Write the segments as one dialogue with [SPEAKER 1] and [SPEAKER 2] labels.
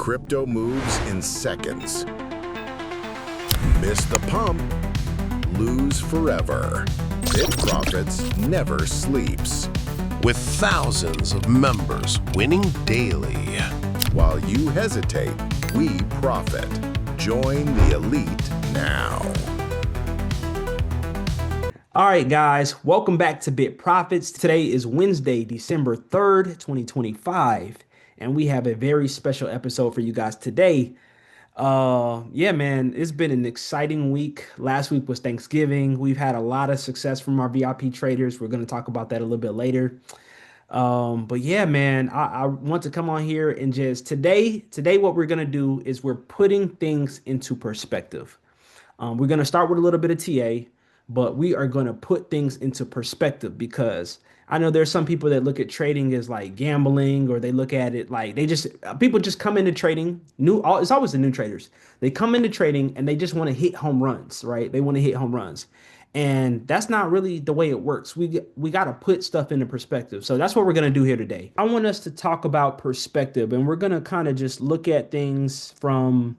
[SPEAKER 1] Crypto moves in seconds. Miss the pump, lose forever. BitProfits never sleeps.
[SPEAKER 2] With thousands of members winning daily.
[SPEAKER 1] While you hesitate, we profit. Join the elite now.
[SPEAKER 3] All right, guys, welcome back to BitProfits. Today is Wednesday, December 3rd, 2025, and we have a very special episode for you guys today. Yeah, man, it's been an exciting week. Last week was Thanksgiving. We've had a lot of success from our VIP traders. We're going to talk about that a little bit later. But yeah, man, I want to come on here and just today, what we're going to do is we're putting things into perspective. We're going to start with a little bit of TA, but we are going to put things into perspective because I know there's some people that look at trading as like gambling, or they look at it like people just come into trading it's always the new traders. They come into trading and they just want to hit home runs, right? They want to hit home runs. And that's not really the way it works. We got to put stuff into perspective. So that's what we're going to do here today. I want us to talk about perspective, and we're going to kind of just look at things from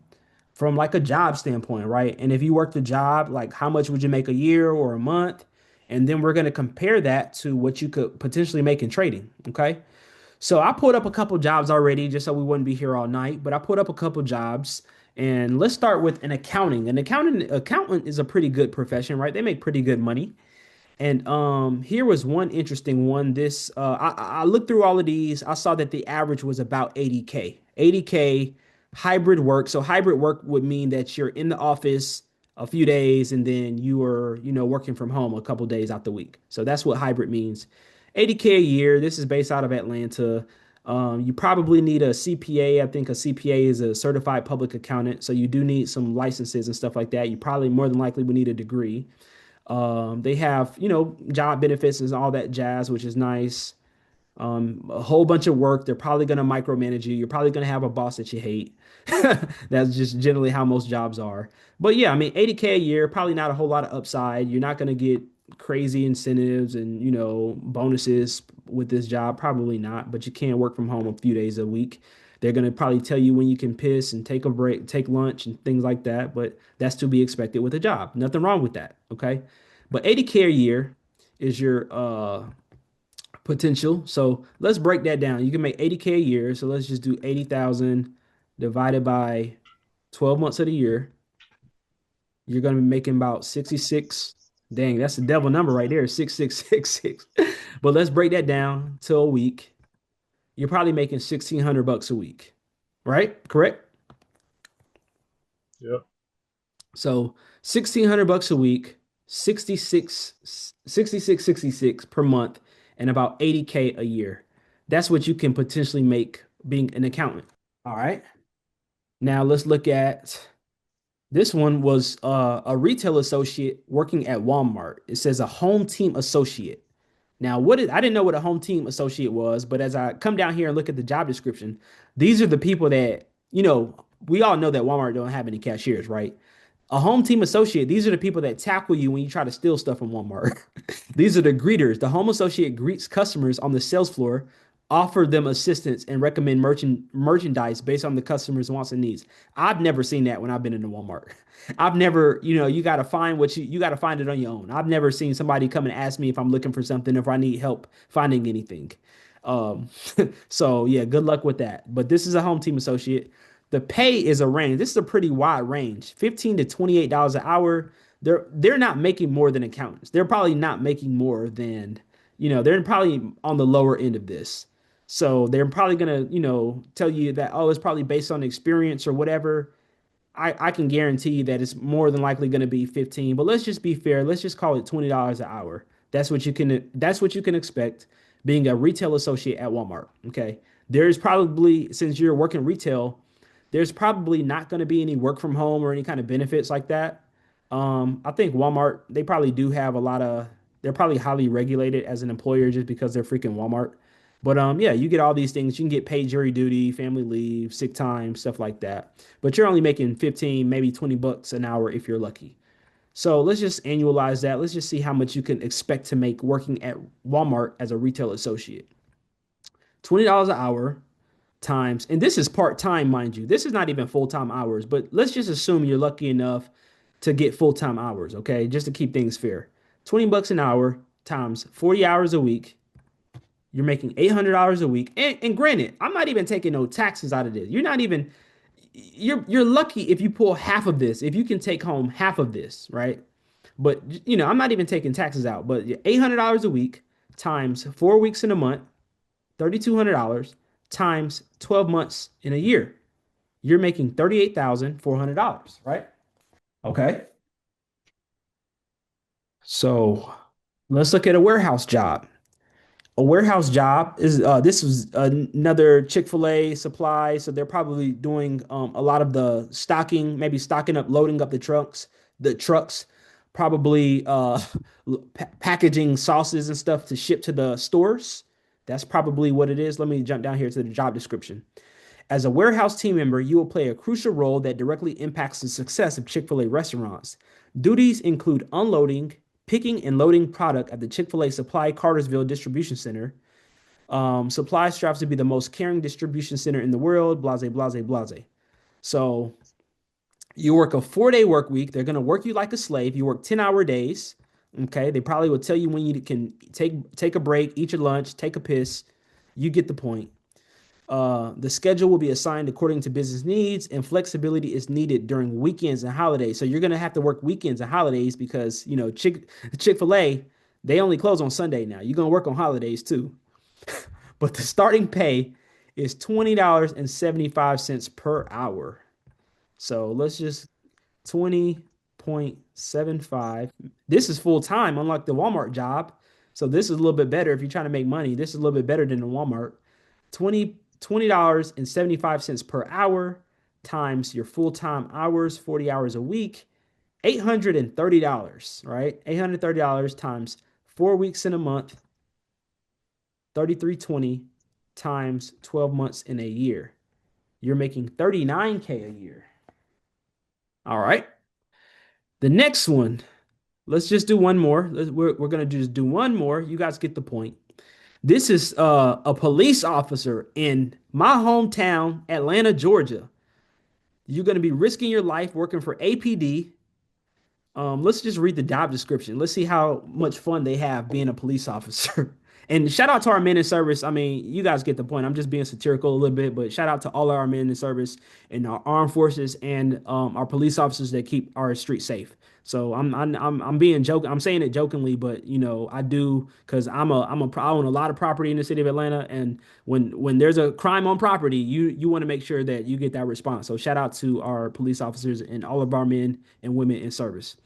[SPEAKER 3] like a job standpoint, right? And if you worked a job, like how much would you make a year or a month? And then we're going to compare that to what you could potentially make in trading, okay? So I pulled up a couple jobs already just so we wouldn't be here all night, but I put up a couple jobs, and let's start with an accounting. An accountant is a pretty good profession, right? They make pretty good money. And here was one interesting one. I looked through all of these. I saw that the average was about 80K. 80K hybrid work. So hybrid work would mean that you're in the office a few days and then you are, working from home a couple days out the week. So that's what hybrid means. 80K a year. This is based out of Atlanta. You probably need a CPA. I think a CPA is a certified public accountant. So you do need some licenses and stuff like that. You probably more than likely would need a degree. They have, job benefits and all that jazz, which is nice. A whole bunch of work. They're probably going to micromanage you. You're probably going to have a boss that you hate. That's just generally how most jobs are. But yeah, I mean, 80K a year, probably not a whole lot of upside. You're not going to get crazy incentives and, bonuses with this job. Probably not, but you can work from home a few days a week. They're going to probably tell you when you can piss and take a break, take lunch and things like that. But that's to be expected with a job. Nothing wrong with that. Okay. But 80K a year is your potential. So let's break that down. You can make 80K a year. So let's just do 80,000 divided by 12 months of the year. You're going to be making about 66. Dang, that's the devil number right there, 6666. But let's break that down to a week. You're probably making $1,600 a week, right? Correct?
[SPEAKER 4] Yep.
[SPEAKER 3] So $1,600 a week, 66 per month, and about 80K a year. That's what you can potentially make being an accountant. All right. Now let's look at this one. Was a retail associate working at Walmart. It says a home team associate. Now, I didn't know what a home team associate was, but as I come down here and look at the job description, these are the people that, we all know that Walmart don't have any cashiers, right? A home team associate, these are the people that tackle you when you try to steal stuff from Walmart. These are the greeters. The home associate greets customers on the sales floor, offer them assistance, and recommend merchandise based on the customer's wants and needs. I've never seen that when I've been in the Walmart. I've never, you got to find you got to find it on your own. I've never seen somebody come and ask me if I'm looking for something, if I need help finding anything. Um, so yeah, good luck with that. But this is a home team associate. The pay is a range. This is a pretty wide range, $15 to $28 an hour. They're not making more than accountants. They're probably not making more than, they're probably on the lower end of this. So they're probably gonna, tell you that, oh, it's probably based on experience or whatever. I can guarantee you that it's more than likely going to be 15, but let's just be fair. Let's just call it $20 an hour. That's what you can expect being a retail associate at Walmart. Okay. There's probably, since you're working retail, there's probably not going to be any work from home or any kind of benefits like that. I think Walmart, they probably do have they're probably highly regulated as an employer just because they're freaking Walmart. But yeah, you get all these things. You can get paid jury duty, family leave, sick time, stuff like that. But you're only making 15, maybe $20 an hour if you're lucky. So let's just annualize that. Let's just see how much you can expect to make working at Walmart as a retail associate. $20 an hour times, and this is part-time, mind you. This is not even full-time hours, but let's just assume you're lucky enough to get full-time hours, okay? Just to keep things fair. 20 bucks an hour times 40 hours a week, you're making $800 a week. And granted, I'm not even taking no taxes out of this. You're not even you're lucky if you pull half of this, if you can take home half of this, right? But I'm not even taking taxes out, but $800 a week times 4 weeks in a month, $3,200 times 12 months in a year. You're making $38,400, right? Okay. So let's look at a warehouse job. A warehouse job is this was another Chick-fil-A supply, so they're probably doing a lot of the stocking, maybe stocking up, loading up the trucks, probably packaging sauces and stuff to ship to the stores. That's probably what it is. Let me jump down here to the job description. As a warehouse team member, you will play a crucial role that directly impacts the success of Chick-fil-A restaurants. Duties include unloading, picking, and loading product at the Chick-fil-A Supply Cartersville Distribution Center. Supply strives to be the most caring distribution center in the world, blase, blase, blase. So you work a 4-day work week. They're going to work you like a slave. You work 10-hour days. Okay. They probably will tell you when you can take a break, eat your lunch, take a piss. You get the point. The schedule will be assigned according to business needs, and flexibility is needed during weekends and holidays. So you're gonna have to work weekends and holidays because Chick-fil-A, they only close on Sunday now. You're gonna work on holidays too. But the starting pay is $20.75 per hour. So let's just 20.75. This is full time, unlike the Walmart job. So this is a little bit better if you're trying to make money. This is a little bit better than the Walmart. 20 $20.75 per hour times your full-time hours, 40 hours a week, $830, right? $830 times 4 weeks in a month, 3320 times 12 months in a year. You're making 39K a year. All right. The next one, let's just do one more. We're going to just do one more. You guys get the point. This is a police officer in my hometown, Atlanta, Georgia. You're going to be risking your life working for APD. Let's just read the job description. Let's see how much fun they have being a police officer. And shout out to our men in service. I mean, you guys get the point. I'm just being satirical a little bit, but shout out to all of our men in service and our armed forces and our police officers that keep our streets safe. So I'm being joking. I'm saying it jokingly, but I do because I own a lot of property in the city of Atlanta, and when there's a crime on property, you want to make sure that you get that response. So shout out to our police officers and all of our men and women in service.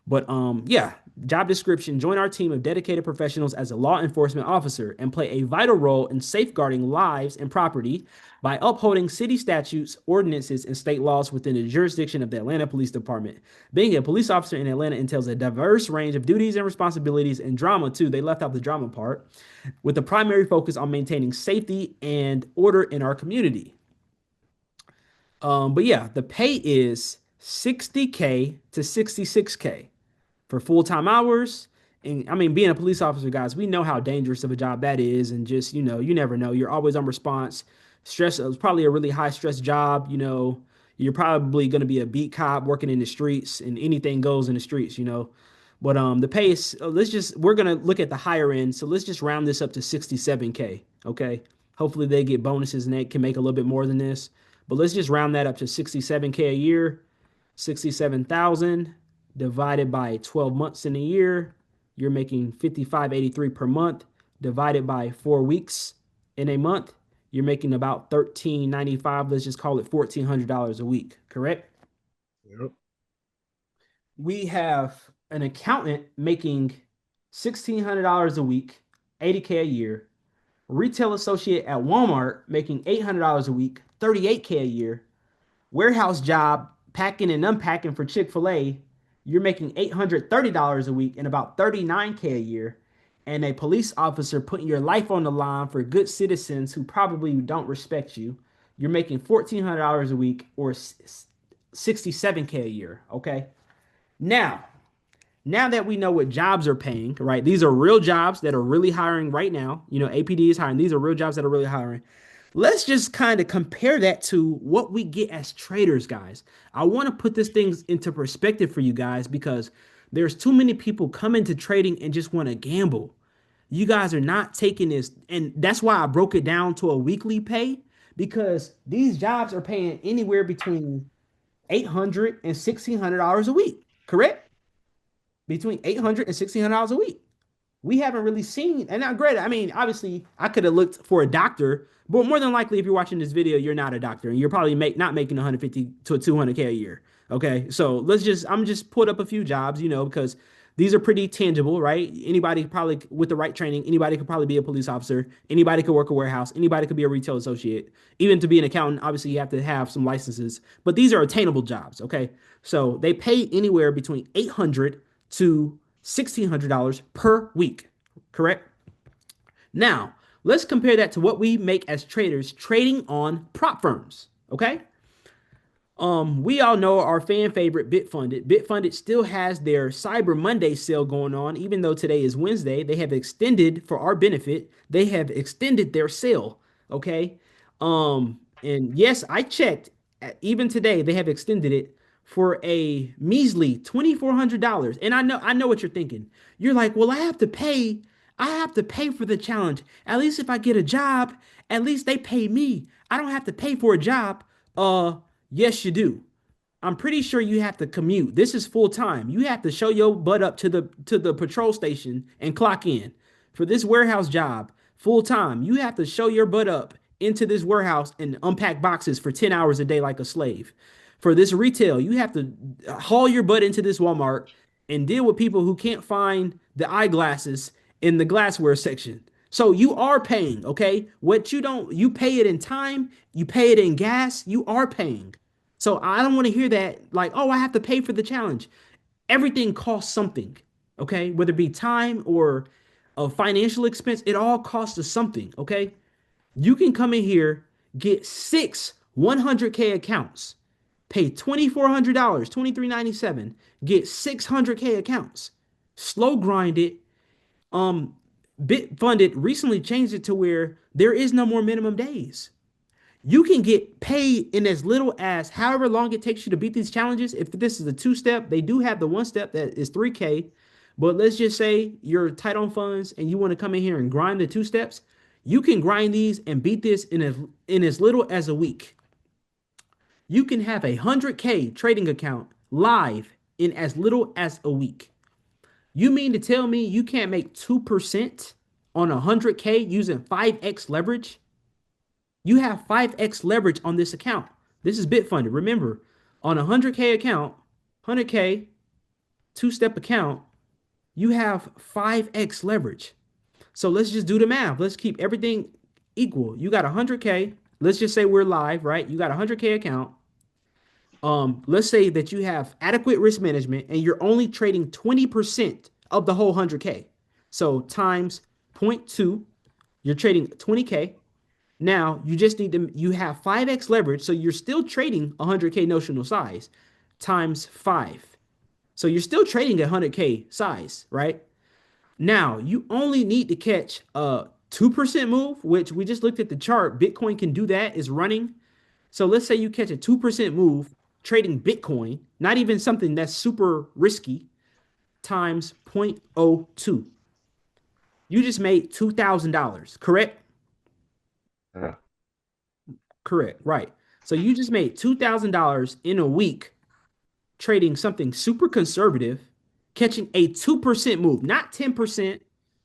[SPEAKER 3] But yeah, job description: join our team of dedicated professionals as a law enforcement officer and play a vital role in safeguarding lives and property by upholding city statutes, ordinances, and state laws within the jurisdiction of the Atlanta Police Department. Being a police officer in Atlanta entails a diverse range of duties and responsibilities and drama too. They left out the drama part, with the primary focus on maintaining safety and order in our community. But yeah, the pay is 60K to 66K for full-time hours. And I mean, being a police officer, guys, we know how dangerous of a job that is. And just, you never know. You're always on response. Stress, it's probably a really high stress job. You're probably going to be a beat cop working in the streets, and anything goes in the streets. But the pay is, we're going to look at the higher end. So let's just round this up to 67K. Okay. Hopefully they get bonuses and they can make a little bit more than this. But let's just round that up to 67K a year. 67,000 divided by 12 months in a year, you're making 55.83 per month. Divided by 4 weeks in a month, you're making about 13.95. Let's just call it $1,400 a week, correct?
[SPEAKER 2] Yep.
[SPEAKER 3] We have an accountant making $1,600 a week, 80K a year. Retail associate at Walmart making $800 a week, 38K a year. Warehouse job packing and unpacking for Chick-fil-A, you're making $830 a week and about 39K a year. And a police officer putting your life on the line for good citizens who probably don't respect you, you're making $1,400 a week or 67K a year. Okay. Now, now that we know what jobs are paying, right? These are real jobs that are really hiring right now. APD is hiring. These are real jobs that are really hiring. Let's just kind of compare that to what we get as traders, guys. I want to put this things into perspective for you guys because there's too many people come into trading and just want to gamble. You guys are not taking this, and that's why I broke it down to a weekly pay because these jobs are paying anywhere between $800 and $1,600 a week, correct? Between $800 and $1,600 a week. We haven't really seen, and now granted, I mean, obviously, I could have looked for a doctor, but more than likely, if you're watching this video, you're not a doctor, and you're probably not making 150 to 200K a year. Okay, so I'm just put up a few jobs, because these are pretty tangible, right? Anybody probably with the right training, anybody could probably be a police officer, anybody could work a warehouse, anybody could be a retail associate. Even to be an accountant, obviously, you have to have some licenses, but these are attainable jobs. Okay, so they pay anywhere between 800 to $1,600 per week, correct? Now, let's compare that to what we make as traders trading on prop firms, okay? We all know our fan favorite Bitfunded. Bitfunded still has their Cyber Monday sale going on, even though today is Wednesday. They have extended for our benefit. They have extended their sale. Okay. And yes, I checked. Even today, they have extended it for a measly $2,400. And I know what you're thinking. You're like, well, I have to pay for the challenge. At least if I get a job, at least they pay me. I don't have to pay for a job. Uh, yes, you do. I'm pretty sure you have to commute. This is full time. You have to show your butt up to the patrol station and clock in. For this warehouse job, full time, you have to show your butt up into this warehouse and unpack boxes for 10 hours a day like a slave. For this retail, you have to haul your butt into this Walmart and deal with people who can't find the eyeglasses in the glassware section. So you are paying, okay? What you don't, you pay it in time, you pay it in gas, you are paying. So I don't want to hear that like, oh, I have to pay for the challenge. Everything costs something, okay? Whether it be time or a financial expense, it all costs us something, okay? You can come in here, get six 100K accounts, pay $2,400, $2,397, get 600K accounts, slow grind it. Um, Bitfunded recently changed it to where there is no more minimum days. You can get paid in as little as however long it takes you to beat these challenges. If this is a two step, they do have the one step that is 3K. But let's just say you're tight on funds and you want to come in here and grind the two steps. You can grind these and beat this in as little as a week. You can have a 100K trading account live in as little as a week. You mean to tell me you can't make 2% on 100K using 5x leverage? You have 5x leverage on this account. This is Bitfunded. Remember, on a 100K account, 100K two-step account, you have 5x leverage. So let's just do the math. Let's keep everything equal. You got 100K. Let's just say we're live, right? You got a 100K account. Let's say that you have adequate risk management and you're only trading 20% of the whole 100K. So times zero point 0.2, you're trading 20K. Now you just need to, you have 5x leverage, so you're still trading 100K notional size times 5. So you're still trading at 100K size, right? Now you only need to catch a 2% move, which we just looked at the chart. Bitcoin can do that, is running. So let's say you catch a 2% move trading Bitcoin, not even something that's super risky, times zero point zero 0.02. You just made $2,000, correct?
[SPEAKER 4] Yeah.
[SPEAKER 3] Correct, right. So you just made $2,000 in a week trading something super conservative, catching a 2% move, not 10%,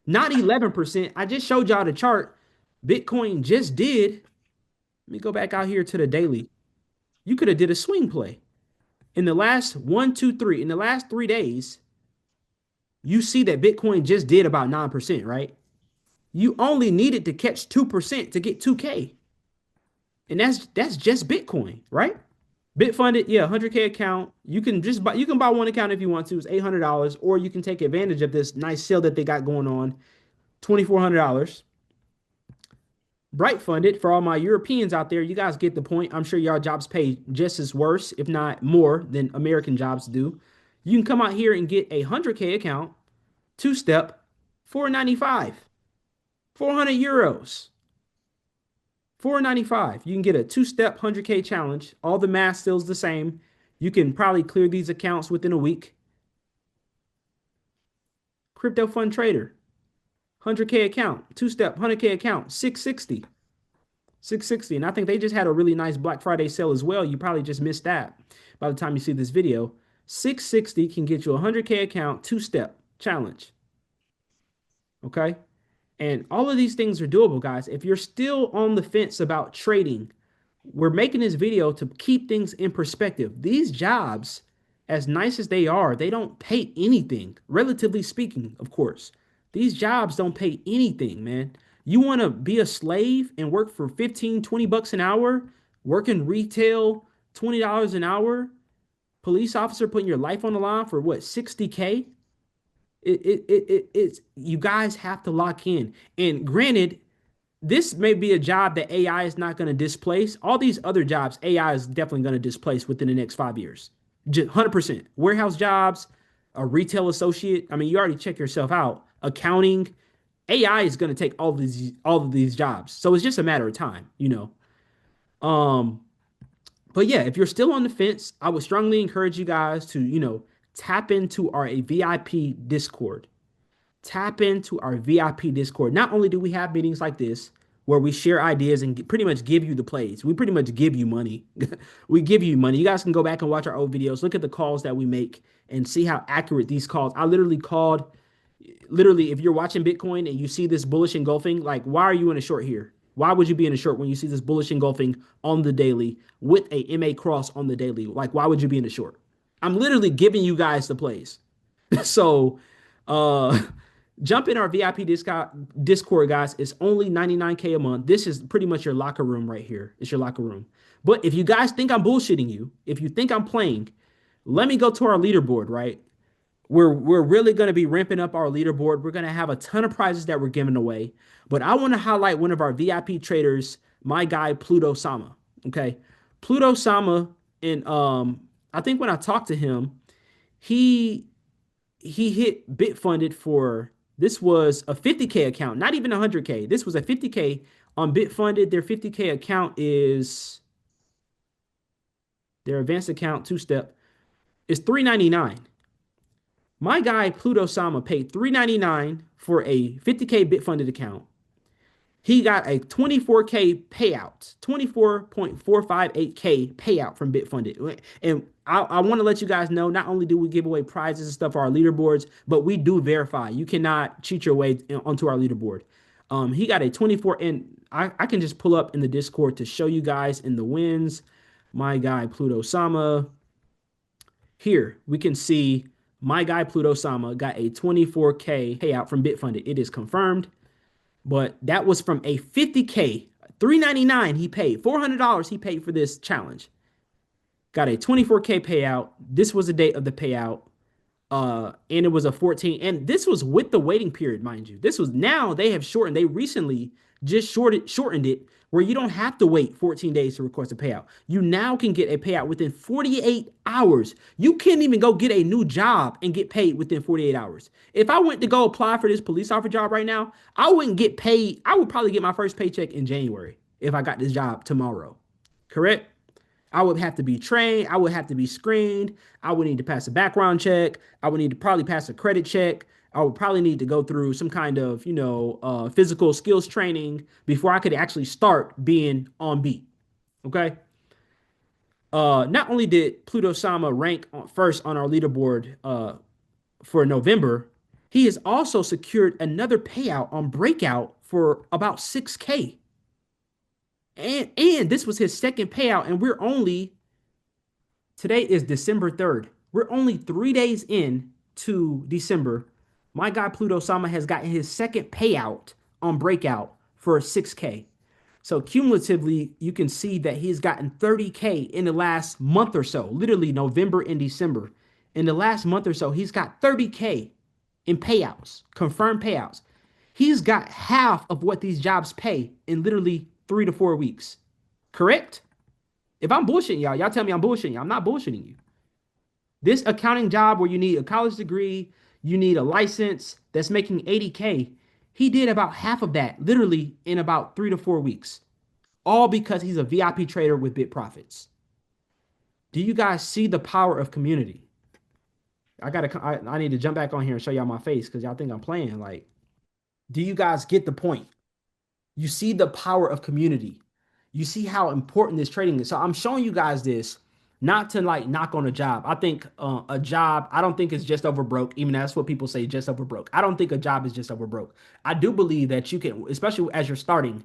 [SPEAKER 3] not 11%. I just showed y'all the chart. Bitcoin just did. Let me go back out here to the daily. You could have did a swing play. In the last 1, 2, 3, in the last 3 days, you see that Bitcoin just did about 9%, right? You only needed to catch 2% to get 2K. And that's just Bitcoin, right? Bitfunded, yeah, 100K account. You can buy one account if you want to. It's $800, or you can take advantage of this nice sale that they got going on, $2,400. Bright funded for all my Europeans out there. You guys get the point. I'm sure y'all jobs pay just as worse, if not more, than American jobs do. You can come out here and get a 100K account, two step, 495, €400, $4.95. You can get a two-step 100K challenge. All the math still's the same. You can probably clear these accounts within a week. Crypto fund trader, 100K account, two-step 100K account, 660. 660. And I think they just had a really nice Black Friday sale as well. You probably just missed that by the time you see this video. 660 can get you a 100K account, two-step challenge. Okay. And all of these things are doable, guys. If you're still on the fence about trading, we're making this video to keep things in perspective. These jobs, as nice as they are, they don't pay anything, relatively speaking, of course. These jobs don't pay anything, man. You want to be a slave and work for 15, 20 bucks an hour, working retail, $20 an hour, police officer putting your life on the line for what, 60K? It's you guys have to lock in. And granted, this may be a job that AI is not going to displace. All these other jobs, AI is definitely going to displace within the next 5 years. 100%. Warehouse jobs, a retail associate. I mean, you already check yourself out. Accounting, AI is going to take all of these jobs. So it's just a matter of time, you know. But yeah, if you're still on the fence, I would strongly encourage you guys to, tap into our VIP Discord. Tap into our VIP Discord. Not only do we have meetings like this where we share ideas and pretty much give you the plays, we pretty much give you money. We give you money. You guys can go back and watch our old videos, look at the calls that we make and see how accurate these calls. I literally called, if you're watching Bitcoin and you see this bullish engulfing, like, why are you in a short here? Why would you be in a short when you see this bullish engulfing on the daily with a MA cross on the daily? Like, why would you be in a short? I'm literally giving you guys the plays. So, uh, jump in our VIP Discord, guys. It's only 99K a month. This is pretty much your locker room right here. It's your locker room. But if you guys think I'm bullshitting you, if you think I'm playing, let me go to our leaderboard, right? We're really going to be ramping up our leaderboard. We're going to have a ton of prizes that we're giving away. But I want to highlight one of our VIP traders, my guy Pluto Sama. Okay. Pluto Sama, and I think when I talked to him, he hit Bitfunded for, this was a 50K account, not even 100K. This was a 50K on Bitfunded. Their 50K account is, their advanced account two-step is $399. My guy Pluto Sama paid $399 for a 50K Bitfunded account. He got a 24K payout, 24.458K payout from Bitfunded. And I want to let you guys know, not only do we give away prizes and stuff for our leaderboards, but we do verify. You cannot cheat your way onto our leaderboard. He got a 24, and I can just pull up in the Discord to show you guys in the wins. My guy Pluto Sama. Here we can see my guy Pluto Sama got a 24K payout from Bitfunded. It is confirmed. But that was from a 50K, $399 he paid, $400 he paid for this challenge. Got a 24K payout. This was the date of the payout. And it was a 14. And this was with the waiting period, mind you. This was, now they have shortened. They recently just shortened it where you don't have to wait 14 days to request a payout. You now can get a payout within 48 hours. You can't even go get a new job and get paid within 48 hours. If I went to go apply for this police officer job right now, I wouldn't get paid. I would probably get my first paycheck in January if I got this job tomorrow. Correct? I would have to be trained. I would have to be screened. I would need to pass a background check. I would need to probably pass a credit check. I would probably need to go through some kind of, physical skills training before I could actually start being on beat. Okay. Not only did Pluto Sama rank first on our leaderboard for November, he has also secured another payout on Breakout for about 6K. And this was his second payout, and today is December 3rd. We're only 3 days in to December. My guy Pluto Sama has gotten his second payout on Breakout for 6K. So cumulatively, you can see that he's gotten 30K in the last month or so, literally November and December. In the last month or so, he's got 30K in payouts, confirmed payouts. He's got half of what these jobs pay in literally 3 to 4 weeks. Correct? If I'm bullshitting y'all tell me I'm bullshitting y'all. I'm not bullshitting you. This accounting job where you need a college degree, you need a license that's making 80K. He did about half of that literally in about 3 to 4 weeks. all because he's a VIP trader with BitProfits. Do you guys see the power of community? I need to jump back on here and show y'all my face because y'all think I'm playing. Like, do you guys get the point? You see the power of community. You see how important this trading is. So I'm showing you guys this not to like knock on a job. I think a job, I don't think it's just over broke, even that's what people say, just over broke. I don't think a job is just over broke. I do believe that you can, especially as you're starting,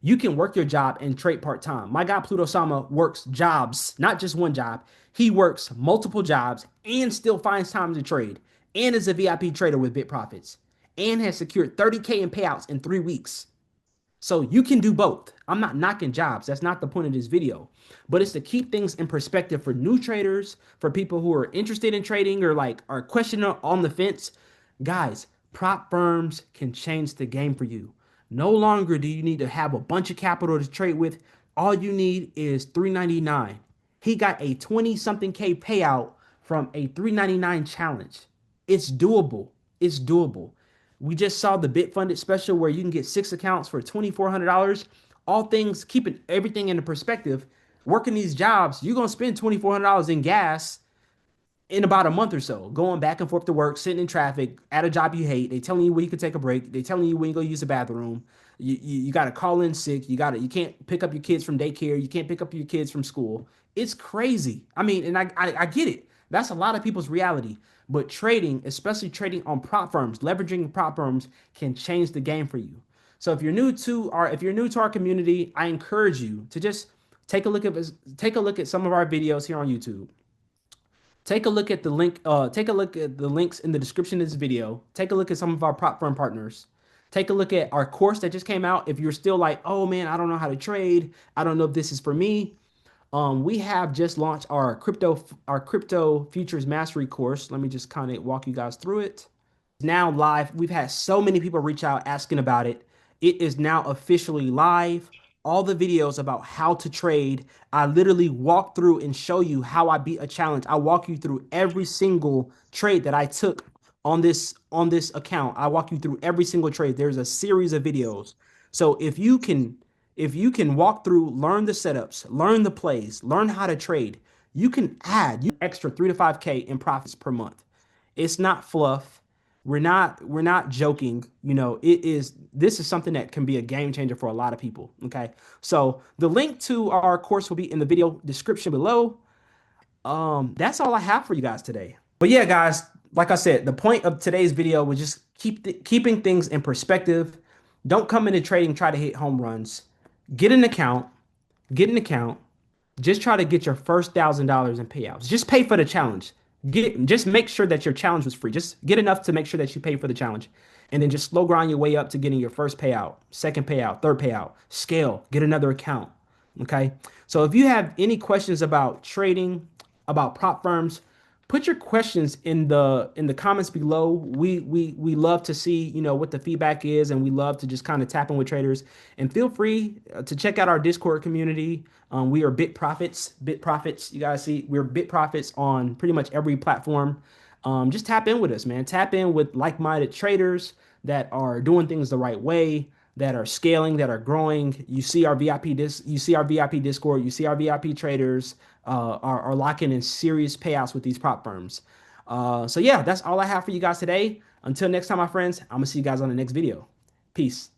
[SPEAKER 3] you can work your job and trade part-time. My guy Pluto Sama works jobs, not just one job. He works multiple jobs and still finds time to trade and is a VIP trader with BitProfits and has secured 30K in payouts in 3 weeks. So you can do both. I'm not knocking jobs. That's not the point of this video. But it's to keep things in perspective for new traders, for people who are interested in trading or like are questioning on the fence. Guys, prop firms can change the game for you. No longer do you need to have a bunch of capital to trade with. All you need is 399. He got a 20 something K payout from a 399 challenge. It's doable. It's doable. We just saw the Bit Funded special where you can get 6 accounts for $2,400. All things, keeping everything into perspective. Working these jobs, you're gonna spend $2,400 in gas in about a month or so, going back and forth to work, sitting in traffic at a job you hate. They telling you when you can take a break. They telling you when you go use the bathroom. You got to call in sick. You can't pick up your kids from daycare. You can't pick up your kids from school. It's crazy. I mean, and I get it. That's a lot of people's reality. But trading, especially trading on prop firms, leveraging prop firms, can change the game for you. So if you're new to our community, I encourage you to just take a look at some of our videos here on YouTube. Take a look at the link. Take a look at the links in the description of this video. Take a look at some of our prop firm partners. Take a look at our course that just came out. If you're still like, oh man, I don't know how to trade. I don't know if this is for me. We have just launched our crypto futures mastery course. Let me just kind of walk you guys through it. Now live. We've had so many people reach out asking about it. It is now officially live. All the videos about how to trade. I literally walk through and show you how I beat a challenge. I walk you through every single trade that I took on this account. I walk you through every single trade. There's a series of videos. So if you can walk through, learn the setups, learn the plays, learn how to trade, you can add you extra 3 to 5K in profits per month. It's not fluff. We're not joking. This is something that can be a game changer for a lot of people. Okay. So the link to our course will be in the video description below. That's all I have for you guys today. But yeah, guys, like I said, the point of today's video was just keeping things in perspective. Don't come into trading, try to hit home runs. Get an account, get an account, just try to get your first $1,000 in payouts. Just pay for the challenge. Just make sure that your challenge was free. Just get enough to make sure that you pay for the challenge. And then just slow grind your way up to getting your first payout, second payout, third payout. Scale, get another account. Okay. So if you have any questions about trading, about prop firms, put your questions in the comments below. We love to see, what the feedback is, and we love to just kind of tap in with traders. And feel free to check out our Discord community. We are BitProfits. You guys see, we're BitProfits on pretty much every platform. Just tap in with us, man. Tap in with like-minded traders that are doing things the right way, that are scaling, that are growing. You see our VIP Discord, you see our VIP traders are locking in serious payouts with these prop firms. So yeah, that's all I have for you guys today. Until next time, my friends, I'm gonna see you guys on the next video. Peace.